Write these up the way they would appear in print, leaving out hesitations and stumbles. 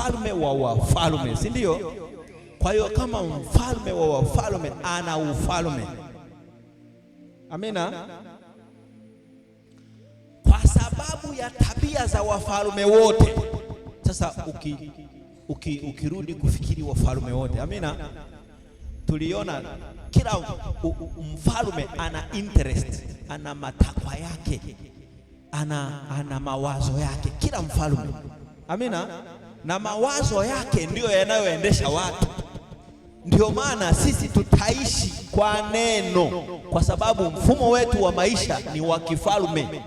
mfalme wa wafalme, si ndio? Kwa hiyo kama mfalme wa wafalme ana ufalme. Amina. Kwa sababu ya tabia za wafalme wote. Sasa ukirudi kufikiri wafalme wote, amina, tuliona kila mfalme ana interest, ana matakwa yake, ana mawazo yake, kila mfalme, amina, na mawazo yake ndiyo yanayoendesha watu. Ndio maana sisi tutaishi kwa neno, kwa sababu mfumo wetu wa maisha ni wa kifalme.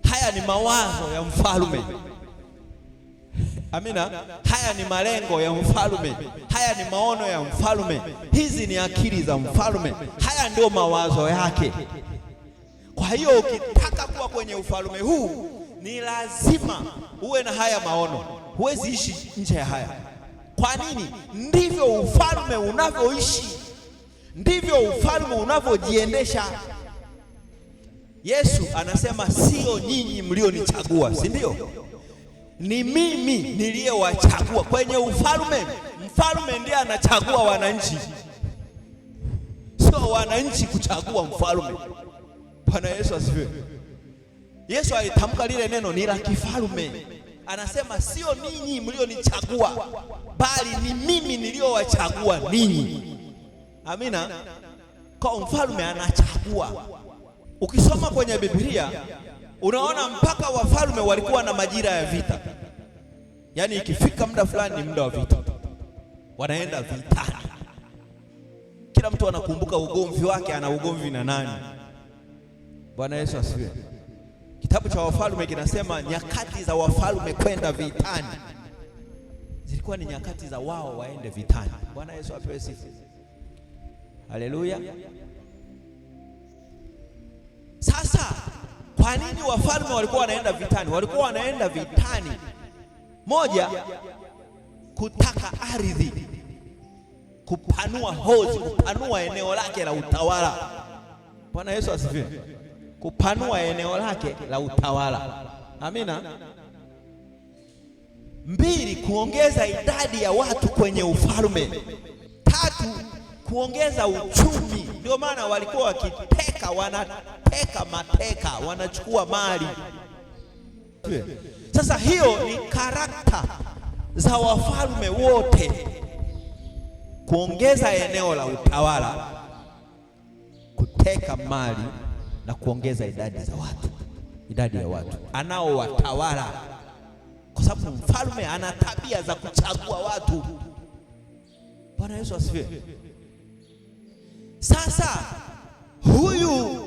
Haya ni mawazo ya mfalme, amina. Haya ni malengo ya mfalme, haya ni maono ya mfalme, hizi ni akili za mfalme, haya ndio mawazo yake. Kwa hiyo ukitaka kuwa kwenye ufalme huu ni lazima uwe na haya maono, huwezi ishi nje ya haya. Kwa nini? Ndivyo ufalme unavyoishi, ndivyo ufalme unavyojiendesha. Yesu anasema sio nyinyi mlionichagua, si ndio? Ni mimi niliyewachagua kwenye ufalme. Mfalme ndiye anachagua wananchi, sio wananchi kuchagua mfalme. Bwana Yesu asifiwe. Yesu alitamka lile neno ni la kifalme. Anasema sio ninyi mlionichagua, bali ni mimi niliyowachagua ninyi. Amina. Kwa mfalme anachagua. Ukisoma kwenye Biblia unaona mpaka wafalme walikuwa na majira ya vita. Yaani ikifika muda fulani ni muda wa vita, wanaenda vitani. Kila mtu anakumbuka ugomvi wake, ana ugomvi na nani. Bwana Yesu asifiwe. Kitabu cha Wafalme kinasema nyakati za wafalme kwenda vitani zilikuwa ni nyakati za wao waende vitani. Bwana Yesu apewe sifa. Haleluya. Sasa kwa nini wafalme walikuwa wanaenda vitani? Walikuwa wanaenda vitani, moja, kutaka ardhi, kupanua hozi, kupanua eneo lake la utawala. Bwana Yesu asifiwe. Kupanua eneo lake la utawala. Amina. Mbili, kuongeza idadi ya watu kwenye ufalme. Tatu, kuongeza uchumi. Ndio maana walikuwa wakiteka, wanateka mateka, wanachukua mali. Sasa hiyo ni karakta za wafalme wote, kuongeza eneo la utawala, kuteka mali na kuongeza idadi ya watu anaowatawala, kwa sababu mfalme ana tabia za kuchagua watu. Bwana Yesu asifiwe. Sasa huyu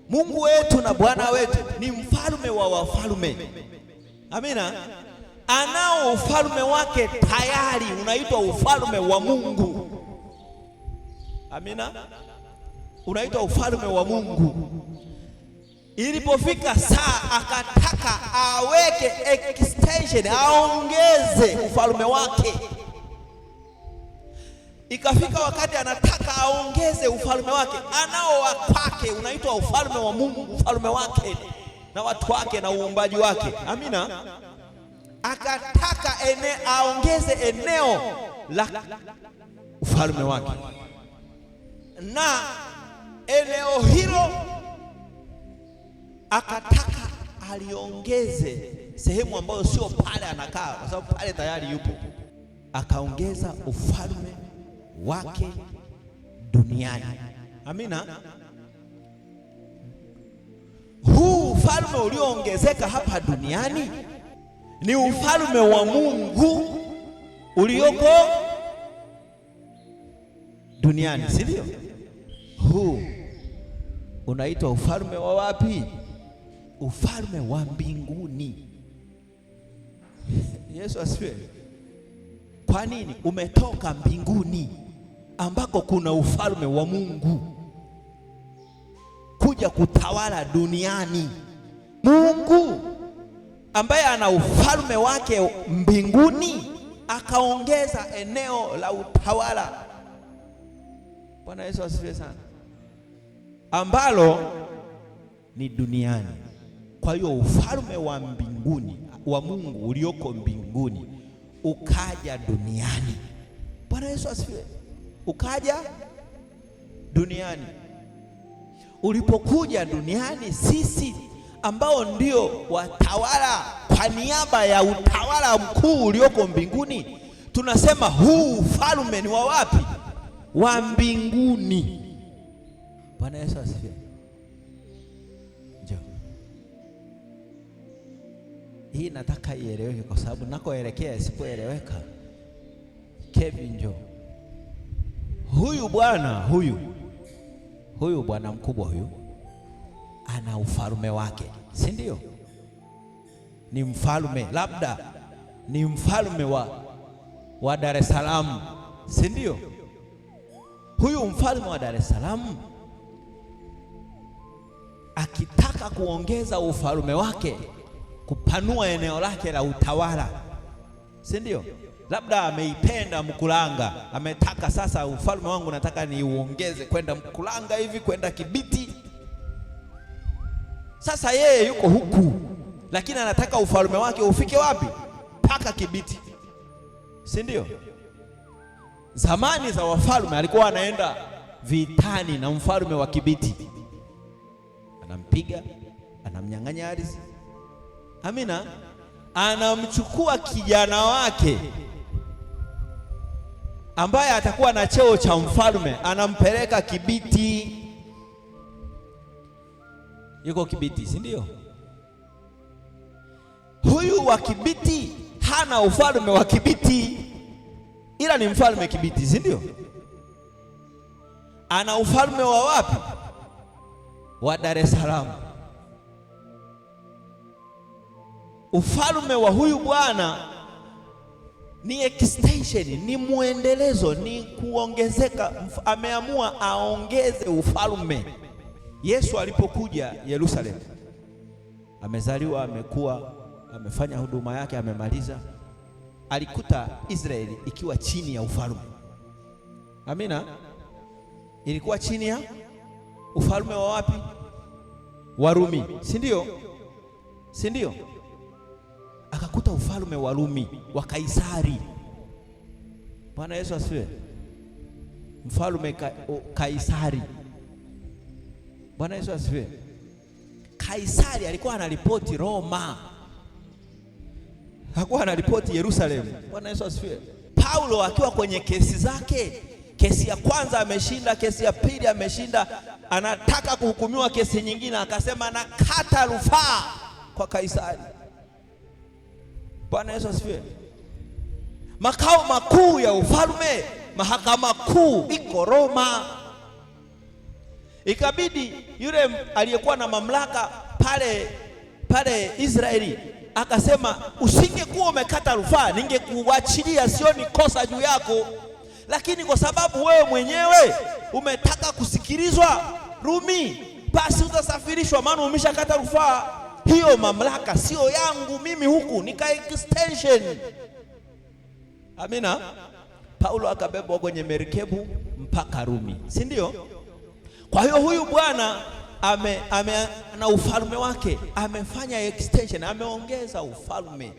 Mungu wetu na Bwana wetu ni mfalme wa wafalme. Amina. Anao ufalme wake tayari, unaitwa ufalme wa Mungu. Amina. Unaitwa ufalme wa Mungu. Ilipofika saa akataka aweke extension, aongeze ufalme wake. Ikafika wakati anataka aongeze ufalme wake, anao wa kwake, unaitwa ufalme wa Mungu, ufalme wake na watu wake na uumbaji wake. Amina. Akataka aongeze eneo la ufalme wake, na eneo hilo akataka aliongeze sehemu ambayo sio pale anakaa, kwa sababu pale tayari yupo. Akaongeza ufalme wake duniani. Amina. Huu ufalme ulioongezeka hapa duniani ni ufalme wa Mungu ulioko duniani, si ndio? Huu unaitwa ufalme wa wapi? Ufalme wa mbinguni. Yesu asifiwe. Kwa nini? Umetoka mbinguni ambako kuna ufalme wa Mungu kuja kutawala duniani. Mungu ambaye ana ufalme wake mbinguni akaongeza eneo la utawala. Bwana Yesu asifiwe sana, ambalo ni duniani. Kwa hiyo ufalme wa mbinguni wa Mungu ulioko mbinguni ukaja duniani. Bwana Yesu asifiwe. Ukaja duniani. Ulipokuja duniani, sisi ambao ndio watawala kwa niaba ya utawala mkuu ulioko mbinguni, tunasema huu ufalme ni wa wapi? Wa mbinguni. Bwana Yesu asifiwe. Njoo. Hii nataka ieleweke kwa sababu nakoelekea isipoeleweka. Kevin, njoo. Huyu bwana huyu bwana mkubwa huyu ana ufalme wake, si ndio? Ni mfalme, labda ni mfalme wa Dar es Salaam, si ndio? Huyu mfalme wa Dar es Salaam akitaka kuongeza ufalme wake, kupanua eneo lake la utawala, si ndio? Labda ameipenda Mkulanga, ametaka sasa ufalme wangu nataka niuongeze kwenda Mkulanga hivi, kwenda Kibiti. Sasa yeye yuko huku, lakini anataka ufalme wake ufike wapi? Paka Kibiti, si ndio? Zamani za wafalme alikuwa anaenda vitani na mfalme wa Kibiti, anampiga, anamnyang'anya ardhi. Amina. Anamchukua kijana wake ambaye atakuwa na cheo cha mfalme, anampeleka Kibiti. Yuko Kibiti, si ndio? Huyu wa Kibiti hana ufalme wa Kibiti, ila ni mfalme Kibiti, si ndio? Ana ufalme wa wapi? Wa Dar es Salaam. Ufalme wa huyu bwana ni extension, ni muendelezo, ni kuongezeka. Ameamua aongeze ufalme. Yesu alipokuja Yerusalemu, amezaliwa, amekuwa, amefanya huduma yake, amemaliza, alikuta Israeli ikiwa chini ya ufalme. Amina. Ilikuwa chini ya ufalme wa wapi? Warumi, si ndio? Si ndio? Akakuta ufalme wa Rumi, wa Kaisari. Bwana Yesu asifiwe. Mfalme Kaisari. Bwana Yesu asifiwe. Kaisari alikuwa anaripoti Roma, hakuwa anaripoti Yerusalemu. Bwana Yesu asifiwe. Paulo akiwa kwenye kesi zake, kesi ya kwanza ameshinda, kesi ya pili ameshinda, anataka kuhukumiwa kesi nyingine, akasema nakata rufaa kwa Kaisari. Bwana Yesu asifiwe. Makao makuu ya ufalme, mahakama kuu iko Roma. Ikabidi yule aliyekuwa na mamlaka pale Israeli akasema, usingekuwa umekata rufaa ningekuachilia, sio ni kosa juu yako, lakini kwa sababu wewe mwenyewe umetaka kusikilizwa Rumi, basi utasafirishwa, maana umeshakata rufaa. Hiyo mamlaka sio yangu mimi, huku nika extension. Amina. Paulo akabebwa kwenye merikebu mpaka Rumi, si ndio? Kwa hiyo huyu bwana na ufalme wake amefanya extension, ameongeza ufalme,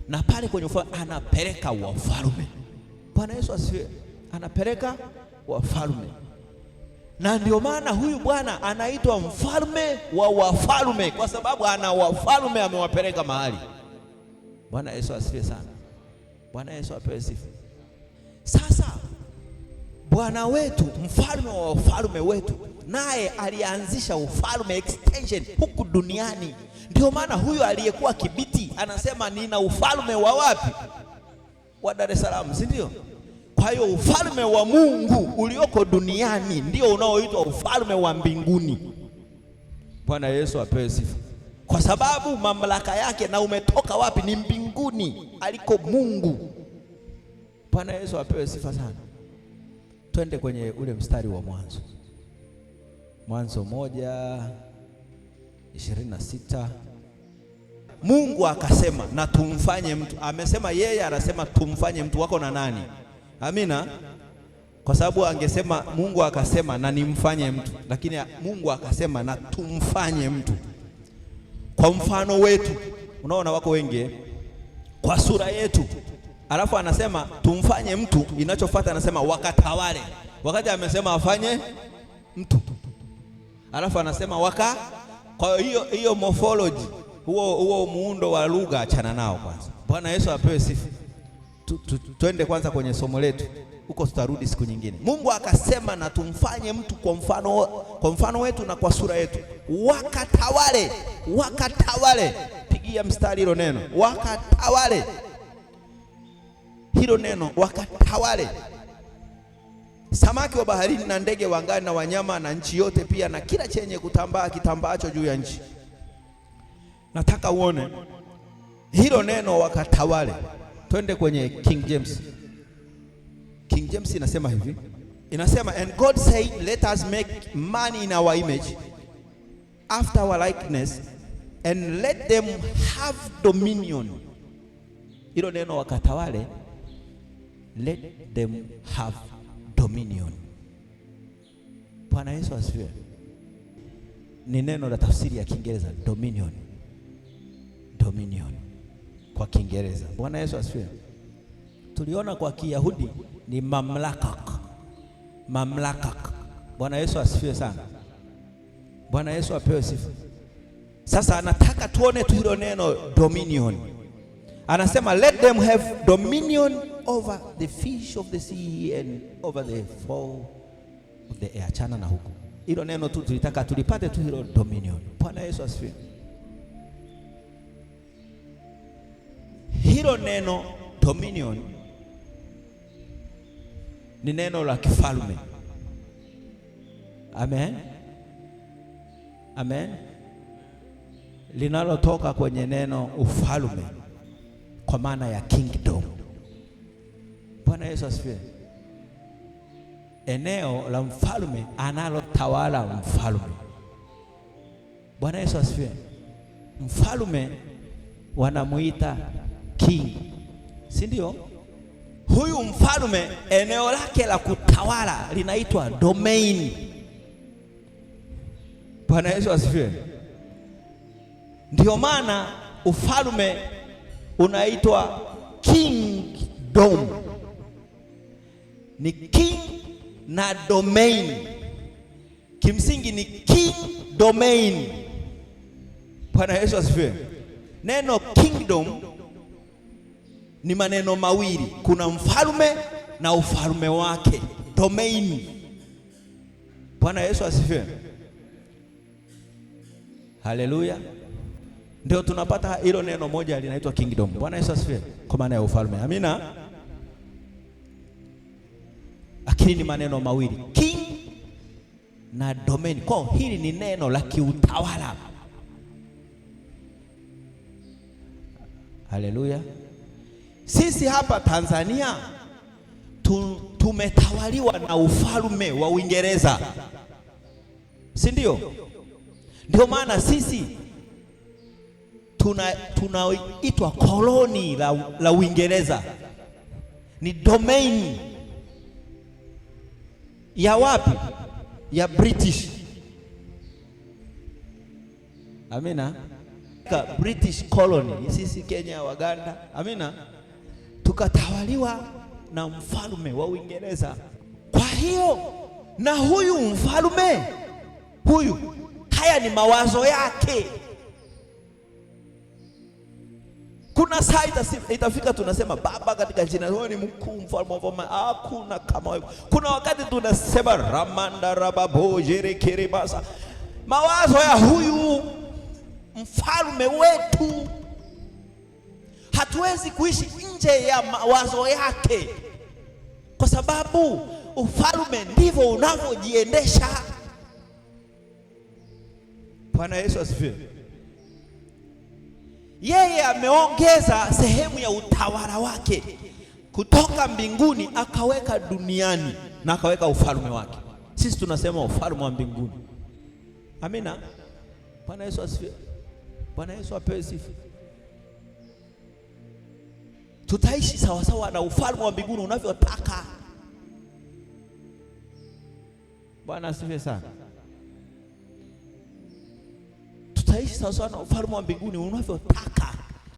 na pale kwenye ufalme anapeleka wafalme. Bwana Yesu asifiwe. Anapeleka wafalme, na ndio maana huyu bwana anaitwa mfalme wa wafalme, kwa sababu ana wafalme amewapeleka mahali. Bwana Yesu asifiwe sana. Bwana Yesu apewe sifa. Sasa Bwana wetu, mfalme wa wafalme wetu, naye alianzisha ufalme extension huku duniani. Ndio maana huyu aliyekuwa Kibiti anasema nina ufalme wa wapi? Wa Dar es Salaam, si ndio? Kwa hiyo ufalme wa Mungu ulioko duniani ndio unaoitwa ufalme wa mbinguni. Bwana Yesu apewe sifa. Kwa sababu mamlaka yake na umetoka wapi? Ni mbinguni aliko Mungu. Bwana Yesu apewe sifa sana. Twende kwenye ule mstari wa Mwanzo. Mwanzo 1:26. Mungu akasema na tumfanye mtu. Amesema yeye, anasema tumfanye mtu. Wako na nani? Amina. Kwa sababu angesema Mungu akasema na nimfanye mtu, lakini Mungu akasema na tumfanye mtu kwa mfano wetu. Unaona wako wengi kwa sura yetu. Alafu anasema tumfanye mtu, inachofuata anasema wakatawale. Wakati amesema afanye mtu, alafu anasema kwa hiyo morphology, huo muundo wa lugha achana nao kwanza. Bwana Yesu apewe sifa. Twende kwanza kwenye somo letu, huko tutarudi siku nyingine. Mungu akasema na tumfanye mtu kwa mfano wetu na kwa sura yetu, wakatawale. Pigia mstari hilo neno wakatawale, hilo neno wakatawale. Samaki wa baharini na ndege wa angani na wanyama na nchi yote pia na kila chenye kutambaa kitambaacho juu ya nchi. Nataka uone hilo neno wakatawale. Twende kwenye King James. King James inasema hivi, inasema and God said let us make man in our image after our likeness and let them have dominion. Hilo neno wakatawale, let them have dominion. Bwana Yesu asifiwe. Ni neno la tafsiri ya Kiingereza dominion kwa Kiingereza. Bwana Yesu asifiwe. Tuliona kwa Kiyahudi ni mamlaka. Bwana Yesu asifiwe sana. Bwana Yesu apewe sifa. Sasa anataka tuone tu hilo neno dominion. Anasema let them have dominion over the fish of the sea and over the fowl of the air. Chana na huko. Hilo neno tu tulitaka tulipate tu hilo dominion. Bwana Yesu asifiwe. Hilo neno dominion ni neno la kifalme. Amen. Linalotoka kwenye neno ufalme kwa maana ya kingdom. Bwana Yesu asifiwe. Eneo la mfalme analotawala mfalme. Bwana Yesu asifiwe. Mfalme wanamuita king, si ndio? Huyu mfalme eneo lake la kutawala linaitwa domain. Bwana Yesu asifiwe. Ndio maana ufalme unaitwa kingdom. Ni king na domain. Kimsingi ni king domain. Bwana Yesu asifiwe. Neno kingdom ni maneno mawili. Kuna mfalme na ufalme wake, domain. Bwana Yesu asifiwe. Haleluya. Ndio tunapata hilo neno moja linaitwa kingdom. Bwana Yesu asifiwe, kwa maana ya ufalme. Amina. Lakini ni maneno mawili, king na domain. Kwa hili ni neno la kiutawala. Haleluya. Sisi hapa Tanzania tumetawaliwa na ufalme wa Uingereza, si ndio? Ndio maana sisi tunaitwa koloni la Uingereza. Ni domain ya wapi? Ya British. Amina. British colony, sisi Kenya, Waganda. Amina. Tukatawaliwa na mfalme wa Uingereza. Kwa hiyo na huyu mfalme haya ni mawazo yake. Kuna saa itafika tunasema Baba katika jina lako ni mkuu, mfalme wa wafalme, hakuna kama wewe. Kuna wakati tunasema Ramanda Rababo Jerekerebasa. Mawazo ya huyu mfalme wetu, hatuwezi kuishi nje ya mawazo yake, kwa sababu ufalme ndivyo unavyojiendesha. Bwana Yesu asifiwe. Yeye ameongeza sehemu ya utawala wake kutoka mbinguni akaweka duniani na akaweka ufalme wake. Sisi tunasema ufalme wa mbinguni. Amina. Bwana Yesu asifiwe. Bwana Yesu apewe sifa. Tutaishi sawa sawa na ufalme wa mbinguni unavyotaka. Bwana asifiwe sana. Tutaishi sawa sawa na ufalme wa mbinguni unavyotaka.